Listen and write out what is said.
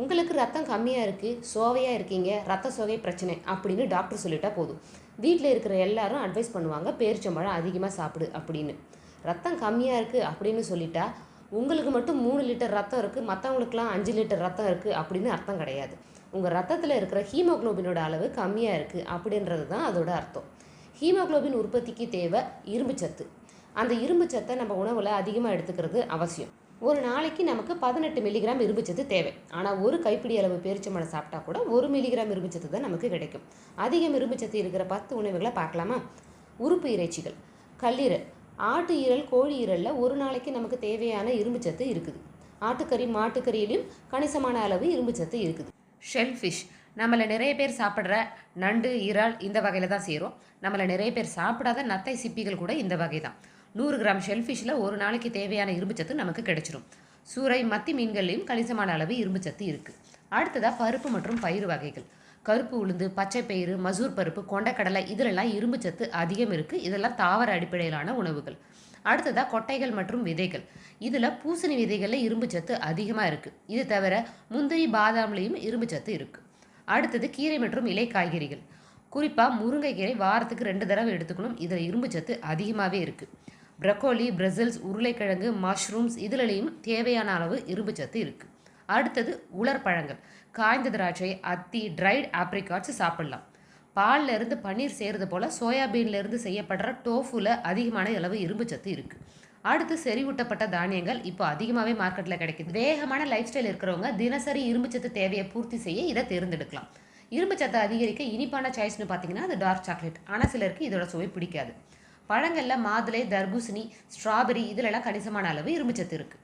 உங்களுக்கு ரத்தம் கம்மியாக இருக்குது, சோவையாக இருக்கீங்க, ரத்த சோகை பிரச்சனை அப்படின்னு டாக்டர் சொல்லிட்டா போதும். வீட்டில் இருக்கிற எல்லாரும் அட்வைஸ் பண்ணுவாங்க, பேரிச்சம்பழம் அதிகமாக சாப்பிடு அப்படின்னு. ரத்தம் கம்மியாக இருக்குது அப்படின்னு சொல்லிட்டா உங்களுக்கு மட்டும் 3 லிட்டர் ரத்தம் இருக்குது, மற்றவங்களுக்குலாம் 5 லிட்டர் ரத்தம் இருக்குது அப்படின்னு அர்த்தம் கிடையாது. உங்கள் ரத்தத்தில் இருக்கிற ஹீமோகுளோபினோட அளவு கம்மியாக இருக்குது அப்படின்றது தான் அதோட அர்த்தம். ஹீமோகுளோபின் உற்பத்திக்கு தேவை இரும்புச்சத்து. அந்த இரும்புச்சத்தை நம்ம உணவில் அதிகமாக எடுத்துக்கிறது அவசியம். ஒரு நாளைக்கு நமக்கு 18 மில்லிகிராம் இரும்புச்சத்து தேவை. ஆனால் ஒரு கைப்பிடி அளவு பேரிச்சம்பழம் சாப்பிட்டா கூட 1 மில்லிகிராம் இரும்புச்சத்து தான் நமக்கு கிடைக்கும். அதிகம் இரும்புச்சத்து இருக்கிற 10 உணவுகளை பார்க்கலாமா? உறுப்பு இறைச்சிகள். கல்லீரல், ஆட்டு ஈரல், கோழி ஈரலில் ஒரு நாளைக்கு நமக்கு தேவையான இரும்புச்சத்து இருக்குது. ஆட்டுக்கறி, மாட்டுக்கறியிலையும் கணிசமான அளவு இரும்புச்சத்து இருக்குது. ஷெல்ஃபிஷ், நம்மளை நிறைய பேர் சாப்பிட்ற நண்டு, இறால் இந்த வகையில் தான் சேரும். நம்மளை நிறைய பேர் சாப்பிடாத நத்தை, சிப்பிகள் கூட இந்த வகை தான். 100 கிராம் ஷெல்ஃபிஷில் ஒரு நாளைக்கு தேவையான இரும்புச்சத்து நமக்கு கிடைச்சிடும். சூறை, மத்தி மீன்கள்லையும் கணிசமான அளவு இரும்புச்சத்து இருக்குது. அடுத்ததாக பருப்பு மற்றும் பயிறு வகைகள். கருப்பு உளுந்து, பச்சை பயிறு, மசூர் பருப்பு, கொண்டைக்கடலை இதிலெல்லாம் இரும்புச்சத்து அதிகம் இருக்குது. இதெல்லாம் தாவர அடிப்படையிலான உணவுகள். அடுத்ததாக கொட்டைகள் மற்றும் விதைகள். இதில் பூசணி விதைகளில் இரும்புச்சத்து அதிகமாக இருக்குது. இது தவிர முந்திரி, பாதாம்லேயும் இரும்புச்சத்து இருக்குது. அடுத்தது கீரை மற்றும் இலை காய்கறிகள். குறிப்பாக முருங்கைக்கீரை வாரத்துக்கு 2 தடவை எடுத்துக்கணும். இதில் இரும்புச்சத்து அதிகமாகவே இருக்குது. ப்ரக்கோலி, பிரசல்ஸ், உருளைக்கிழங்கு, மஷ்ரூம்ஸ் இதிலையும் தேவையான அளவு இரும்புச்சத்து இருக்குது. அடுத்தது உலர்பழங்கள். காய்ந்த திராட்சை, அத்தி, ட்ரைட் ஆப்ரிகாட்ஸ் சாப்பிடலாம். பாலில் இருந்து பன்னீர் செய்கிறது போல் சோயாபீன்லேருந்து செய்யப்படுற டோஃபுல அதிகமான அளவு இரும்புச்சத்து இருக்குது. அடுத்து செறிவூட்டப்பட்ட தானியங்கள் இப்போ அதிகமாகவே மார்க்கெட்டில் கிடைக்குது. வேகமான லைஃப் ஸ்டைல் இருக்கிறவங்க தினசரி இரும்புச்சத்து தேவையை பூர்த்தி செய்ய இதை தேர்ந்தெடுக்கலாம். இரும்புச்சத்தை அதிகரிக்க இனிப்பான சாய்ஸ்னு பார்த்தீங்கன்னா அது டார்க் சாக்லேட். ஆனால் சிலருக்கு இதோட சுவை பிடிக்காது. பழங்களில் மாதுளை, தர்பூசணி, ஸ்ட்ராபெரி இதிலெல்லாம் கணிசமான அளவு இரும்புச்சத்து இருக்குது.